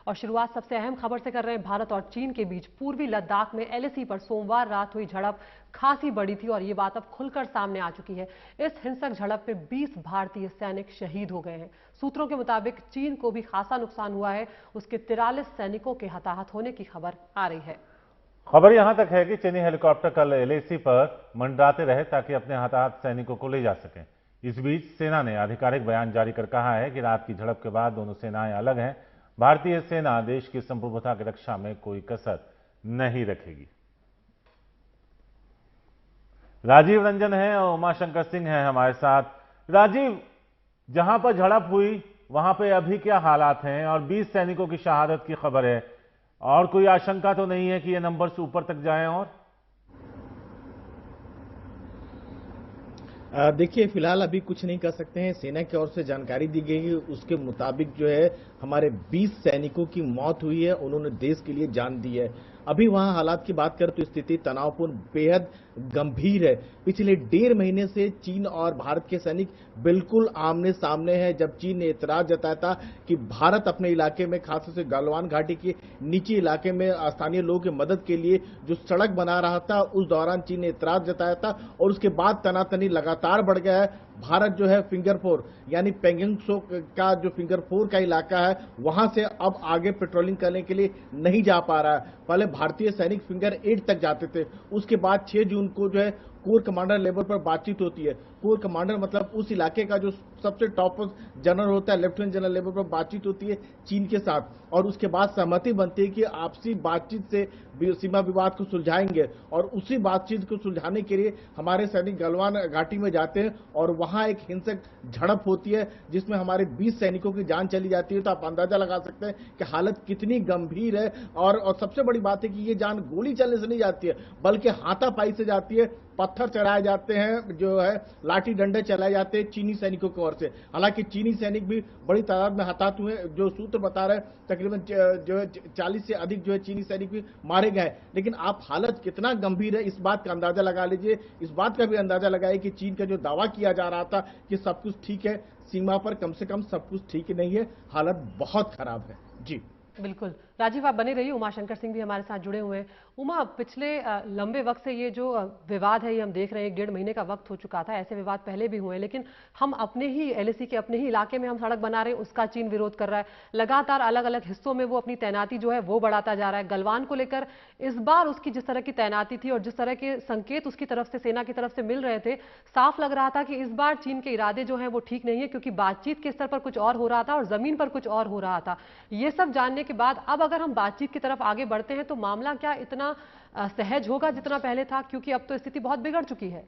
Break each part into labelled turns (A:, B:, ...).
A: और शुरुआत सबसे अहम खबर से कर रहे हैं। भारत और चीन के बीच पूर्वी लद्दाख में एलएसी पर सोमवार रात हुई झड़प खासी बड़ी थी और ये बात अब खुलकर सामने आ चुकी है। इस हिंसक झड़प में 20 भारतीय सैनिक शहीद हो गए हैं। सूत्रों के मुताबिक चीन को भी खासा नुकसान हुआ है। उसके 43 सैनिकों के हताहत होने की खबर आ रही है।
B: खबर यहां तक है कि चीनी हेलीकॉप्टर कल एलएसी पर मंडराते रहे ताकि अपने हताहत सैनिकों को ले जा सकें। इस बीच सेना ने आधिकारिक बयान जारी कर कहा है कि रात की झड़प के बाद दोनों सेनाएं अलग हैं। भारतीय सेना देश की संप्रभुता की रक्षा में कोई कसर नहीं रखेगी। राजीव रंजन है और उमाशंकर सिंह है हमारे साथ। राजीव, जहां पर झड़प हुई वहां पे अभी क्या हालात हैं और 20 सैनिकों की शहादत की खबर है, और कोई आशंका तो नहीं है कि ये नंबर्स ऊपर तक जाएं? और
C: देखिए, फिलहाल अभी कुछ नहीं कर सकते हैं। सेना की ओर से जानकारी दी गई है, उसके मुताबिक जो है हमारे 20 सैनिकों की मौत हुई है। उन्होंने देश के लिए जान दी है। अभी वहां हालात की बात करें तो स्थिति तनावपूर्ण, बेहद गंभीर है। पिछले 1.5 महीने से चीन और भारत के सैनिक बिल्कुल आमने सामने हैं। जब चीन ने एतराज जताया था कि भारत अपने इलाके में, खासतौर से गलवान घाटी के निजी इलाके में स्थानीय लोगों की मदद के लिए जो सड़क बना रहा था, उस दौरान चीन ने एतराज जताया था और उसके बाद तनातनी लगातार बढ़ गया है। भारत जो है फिंगर 4 यानी पेंगोंग त्सो का जो फिंगर 4 का इलाका है, वहां से अब आगे पेट्रोलिंग करने के लिए नहीं जा पा रहा है। पहले भारतीय सैनिक फिंगर 8 तक जाते थे। उसके बाद 6 जून को जो है कोर कमांडर लेवल पर बातचीत होती है। कोर कमांडर मतलब उस इलाके का जो सबसे टॉप जनरल होता है, लेफ्टिनेंट जनरल लेवल पर बातचीत होती है चीन के साथ और उसके बाद सहमति बनती है कि आपसी बातचीत से सीमा विवाद को सुलझाएंगे। और उसी बातचीत को सुलझाने के लिए हमारे सैनिक गलवान घाटी में जाते हैं और वहां एक हिंसक झड़प होती है जिसमें हमारे 20 सैनिकों की जान चली जाती है। तो आप अंदाजा लगा सकते हैं कि हालत कितनी गंभीर है। और सबसे बड़ी बात है कि ये जान गोली चलने से नहीं जाती है, बल्कि हाथापाई से जाती है। पत्थर चढ़ाए जाते हैं, जो है लाठी डंडे चलाए जाते हैं चीनी सैनिकों की ओर से। हालांकि चीनी सैनिक भी बड़ी तादाद में हताहत हुए। जो सूत्र बता रहे हैं तकरीबन जो है 40 से अधिक जो है चीनी सैनिक भी मारे गए। लेकिन आप हालत कितना गंभीर है इस बात का अंदाजा लगा लीजिए। इस बात का भी अंदाजा लगाइए कि चीन का जो दावा किया जा रहा था कि सब कुछ ठीक है, सीमा पर कम से कम सब कुछ ठीक नहीं है, हालत बहुत खराब है। जी
A: बिल्कुल राजीव, आप बने रहिए। उमाशंकर सिंह भी हमारे साथ जुड़े हुए हैं। उमा, पिछले लंबे वक्त से ये जो विवाद है ये हम देख रहे हैं। 1.5 महीने का वक्त हो चुका था। ऐसे विवाद पहले भी हुए हैं, लेकिन हम अपने ही एलएसी के अपने ही इलाके में हम सड़क बना रहे हैं, उसका चीन विरोध कर रहा है। लगातार अलग अलग हिस्सों में वो अपनी तैनाती जो है वो बढ़ाता जा रहा है। गलवान को लेकर इस बार उसकी जिस तरह की तैनाती थी और जिस तरह के संकेत उसकी तरफ से, सेना की तरफ से मिल रहे थे, साफ लग रहा था कि इस बार चीन के इरादे जो है वो ठीक नहीं है, क्योंकि बातचीत के स्तर पर कुछ और हो रहा था और जमीन पर कुछ और हो रहा था। ये सब जानने के बाद अब अगर हम बातचीत की तरफ आगे बढ़ते हैं तो मामला क्या इतना सहज होगा जितना पहले था, क्योंकि अब तो स्थिति बहुत बिगड़ चुकी है।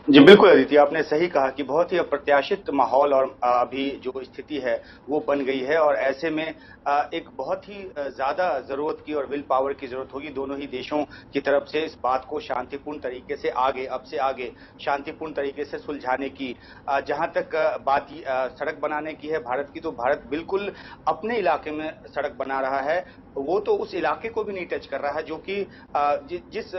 D: जी बिल्कुल अदिति, आपने सही कहा कि बहुत ही अप्रत्याशित माहौल और अभी जो स्थिति है वो बन गई है। और ऐसे में एक बहुत ही ज्यादा जरूरत की और विल पावर की जरूरत होगी दोनों ही देशों की तरफ से इस बात को शांतिपूर्ण तरीके से अब से आगे शांतिपूर्ण तरीके से सुलझाने की। जहां तक बात सड़क बनाने की है भारत की, तो भारत बिल्कुल अपने इलाके में सड़क बना रहा है। वो तो उस इलाके को भी नहीं टच कर रहा है जो कि जिस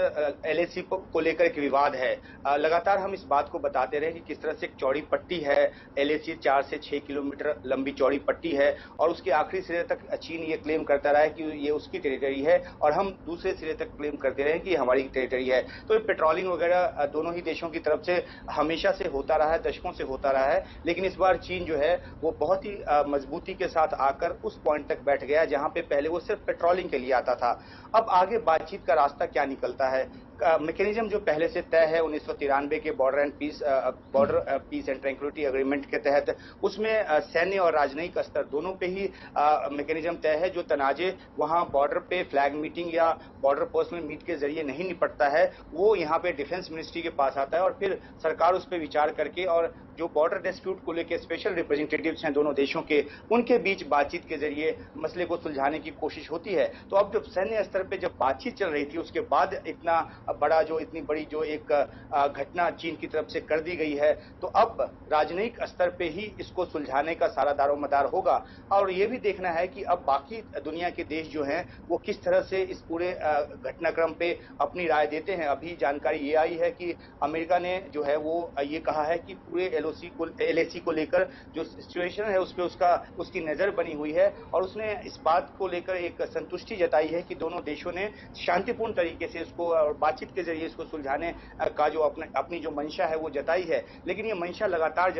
D: एलएसी को लेकर एक विवाद है। लगातार हम इस बात को बताते रहे कि किस तरह से एक चौड़ी पट्टी है एलएसी, 4 से 6 किलोमीटर लंबी चौड़ी पट्टी है और उसके आखिरी सिरे तक चीन ये क्लेम करता रहा है कि ये उसकी टेरिटरी है और हम दूसरे सिरे तक क्लेम करते रहे कि हमारी टेरिटरी है। तो ये पेट्रोलिंग वगैरह दोनों ही देशों की तरफ से हमेशा से होता रहा है, दशकों से होता रहा है। लेकिन इस बार चीन जो है वो बहुत ही मजबूती के साथ आकर उस पॉइंट तक बैठ गया जहां पे पहले वो सिर्फ पेट्रोलिंग के लिए आता था। अब आगे बातचीत का रास्ता क्या निकलता है? मैकेनिज्म जो पहले से तय है 1993 के border peace and tranquility agreement के तहत, उसमें सैन्य और राजनयिक स्तर दोनों पे ही मैकेनिज्म तय है। जो तनाजे वहां बॉर्डर पे फ्लैग मीटिंग या बॉर्डर पर्सनल मीट के जरिए नहीं निपटता है, वो यहाँ पे डिफेंस मिनिस्ट्री के पास आता है और फिर सरकार उस पर विचार करके, और जो बॉर्डर डिस्प्यूट को लेकर स्पेशल रिप्रेजेंटेटिव्स हैं दोनों देशों के, उनके बीच बातचीत के जरिए मसले को सुलझाने की कोशिश होती है। तो अब जब सैन्य स्तर पे जब बातचीत चल रही थी, उसके बाद इतना बड़ा जो इतनी बड़ी जो एक घटना चीन की तरफ से कर दी गई है, तो अब राजनयिक स्तर पे ही इसको सुलझाने का सारा दारोमदार होगा। और ये भी देखना है कि अब बाकी दुनिया के देश जो हैं वो किस तरह से इस पूरे घटनाक्रम पे अपनी राय देते हैं। अभी जानकारी ये आई है कि अमेरिका ने जो है वो ये कहा है कि पूरे एलएसी को लेकर जो सिचुएशन है उस पर उसकी नजर बनी हुई है, और उसने इस बात को लेकर एक संतुष्टि जताई है कि दोनों देशों ने शांतिपूर्ण तरीके से इसको और बातचीत के जरिए इसको सुलझाने का जो अपनी जो मंशा है वो जताई है। लेकिन ये मंशा लगातार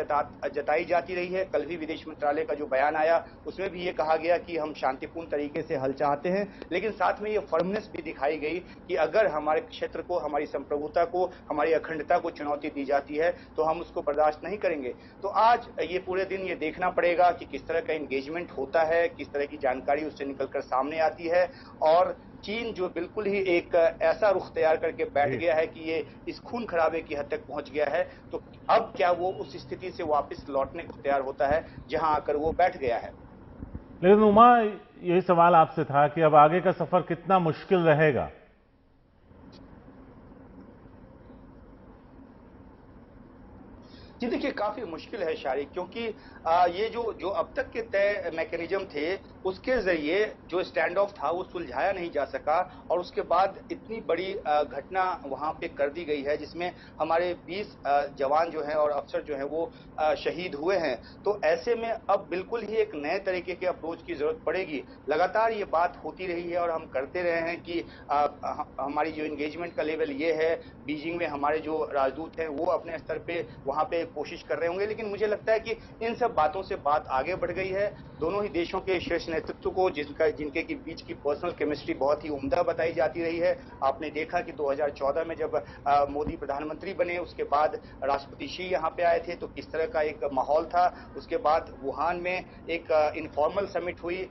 D: जताई जाती रही है। कल भी विदेश मंत्रालय का जो बयान आया उसमें भी ये कहा गया कि हम शांतिपूर्ण तरीके से हल चाहते हैं, लेकिन साथ में ये फर्मनेस भी दिखाई गई कि अगर हमारे क्षेत्र को, हमारी संप्रभुता को, हमारी अखंडता को चुनौती दी जाती है तो हम उसको बर्दाश्त नहीं करेंगे। तो आज ये पूरे दिन ये देखना पड़ेगा कि किस तरह का एंगेजमेंट होता है, किस तरह की जानकारी उससे निकलकर सामने आती है, और चीन जो बिल्कुल ही एक ऐसा रुख तैयार करके बैठ गया है कि ये इस खून खराबे की हद तक पहुंच गया है, तो अब क्या वो उस स्थिति से वापस लौटने को तैयार होता है जहां आकर वो बैठ गया है।
B: लेकिन उमा, यही सवाल आपसे था कि अब आगे का सफर कितना मुश्किल रहेगा।
D: जी देखिए, काफी मुश्किल है शारिक, क्योंकि ये जो अब तक के तय मैकेनिज्म थे उसके जरिए जो स्टैंड ऑफ था वो सुलझाया नहीं जा सका, और उसके बाद इतनी बड़ी घटना वहां पे कर दी गई है जिसमें हमारे 20 जवान जो हैं और अफसर जो हैं वो शहीद हुए हैं। तो ऐसे में अब बिल्कुल ही एक नए तरीके के अप्रोच की जरूरत पड़ेगी। लगातार ये बात होती रही है और हम करते रहे हैं कि हमारी जो एंगेजमेंट का लेवल ये है, बीजिंग में हमारे जो राजदूत हैं वो अपने स्तर पे वहां पे कोशिश कर रहे होंगे, लेकिन मुझे लगता है कि इन सब बातों से बात आगे बढ़ गई है। दोनों ही देशों के शीर्ष नेतृत्व को जिनके की बीच की पर्सनल केमिस्ट्री बहुत ही उम्दा बताई जाती रही है। आपने देखा कि 2014 में जब मोदी प्रधानमंत्री बने उसके बाद राष्ट्रपति शी यहाँ पे आए थे तो किस तरह का एक माहौल था। उसके बाद वुहान में एक इनफॉर्मल समिट हुई,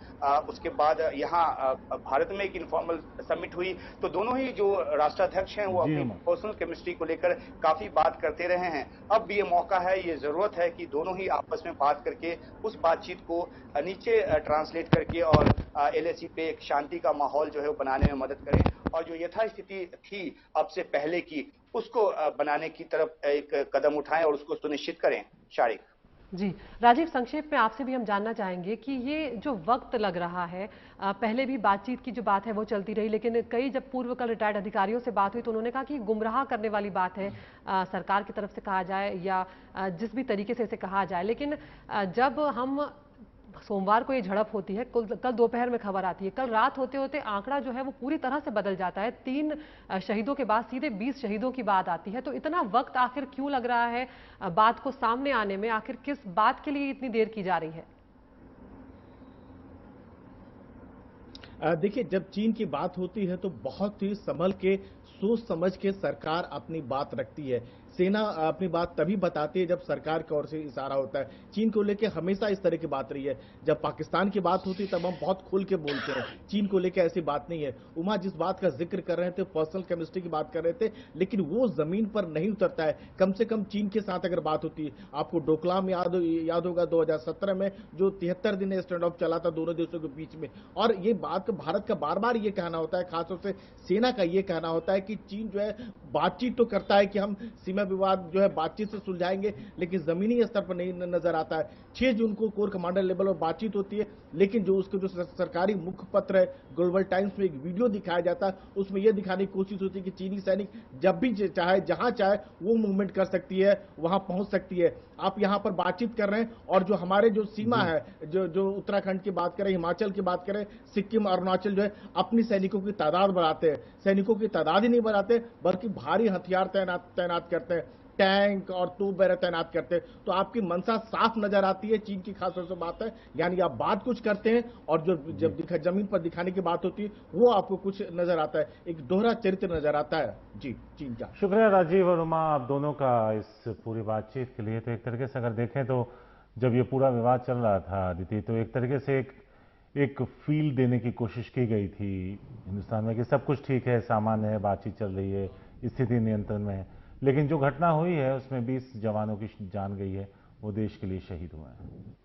D: उसके बाद यहाँ भारत में एक इनफॉर्मल समिट हुई। तो दोनों ही जो राष्ट्राध्यक्ष हैं वो अपनी पर्सनल केमिस्ट्री को लेकर काफी बात करते रहे हैं। अब भी ये मौका है, ये जरूरत है कि दोनों ही आपस में बात करके उस बातचीत को नीचे ट्रांसलेट करके और एलएसी पे एक शांति का माहौल जो है वो बनाने में मदद करें, और जो यथास्थिति थी अब से पहले की उसको बनाने की तरफ एक कदम उठाएं और उसको सुनिश्चित करें। शारिक
A: जी, राजीव, संक्षेप में आपसे भी हम जानना चाहेंगे कि ये जो वक्त लग रहा है, पहले भी बातचीत की जो बात है वो चलती रही, लेकिन कई जब पूर्व कल रिटायर्ड अधिकारियों से बात हुई तो उन्होंने कहा कि गुमराह करने वाली बात है, सरकार की तरफ से कहा जाए या जिस भी तरीके से इसे कहा जाए। लेकिन जब हम सोमवार को ये झड़प होती है, कल दोपहर में खबर आती है, कल रात होते होते आंकड़ा जो है वो पूरी तरह से बदल जाता है। 3 शहीदों के बाद सीधे 20 शहीदों की बात आती है। तो इतना वक्त आखिर क्यों लग रहा है बात को सामने आने में? आखिर किस बात के लिए इतनी देर की जा रही है?
C: देखिए, जब चीन की बात होती है तो बहुत ही संभल के, सोच समझ के सरकार अपनी बात रखती है। सेना अपनी बात तभी बताती है जब सरकार की ओर से इशारा होता है। चीन को लेकर हमेशा इस तरह की बात रही है। जब पाकिस्तान की बात होती है तब हम बहुत खुल के बोलते हैं, चीन को लेकर ऐसी बात नहीं है। उमा जिस बात का जिक्र कर रहे थे, पर्सनल केमिस्ट्री की बात कर रहे थे, लेकिन वो जमीन पर नहीं उतरता है। कम से कम चीन के साथ अगर बात होती है, आपको डोकलाम याद होगा 2017 में जो 73 दिन स्टैंड ऑफ चला था दोनों देशों के बीच में। और ये बात भारत का बार बार ये कहना होता है, खासतौर से सेना का ये कहना होता है कि चीन जो है बातचीत तो करता है कि हम सीमा विवाद जो है बातचीत से सुलझाएंगे, लेकिन जमीनी स्तर पर नहीं नजर आता है। 6 जून को कोर कमांडर लेवल पर बातचीत होती है, लेकिन जो उसके जो सरकारी मुखपत्र है ग्लोबल टाइम्स में एक वीडियो दिखाया जाता है, उसमें यह दिखाने की कोशिश होती है कि चीनी सैनिक जब भी चाहे, जहां चाहे वो मूवमेंट कर सकती है, वहां पहुंच सकती है। आप यहां पर बातचीत कर रहे हैं, और जो हमारे जो सीमा है, जो उत्तराखंड की बात करें, हिमाचल की बात करें, सिक्किम, अरुणाचल जो है अपनी सैनिकों की तादाद बढ़ाते हैं। सैनिकों की तादाद ही नहीं बढ़ाते बल्कि भारी हथियार तैनात करते हैं, टैंक और तोप वगैरह तैनात करते हैं। तो आपकी मंशा साफ नजर आती है। चीन की खास तौर से बात है, यानी आप बात कुछ करते हैं और जब जमीन पर दिखाने की बात होती है वो आपको कुछ नजर आता है, एक दोहरा चरित्र नजर आता है। जी, चीन का
B: शुक्रिया राजीव और उमा, आप दोनों का इस पूरी बातचीत के लिए। तो एक तरीके से अगर देखें तो जब ये पूरा विवाद चल रहा था अदिति, तो एक तरीके से एक फील देने की कोशिश की गई थी हिंदुस्तान में कि सब कुछ ठीक है, सामान्य है, बातचीत चल रही है, स्थिति नियंत्रण में है। लेकिन जो घटना हुई है उसमें 20 जवानों की जान गई है, वो देश के लिए शहीद हुए हैं।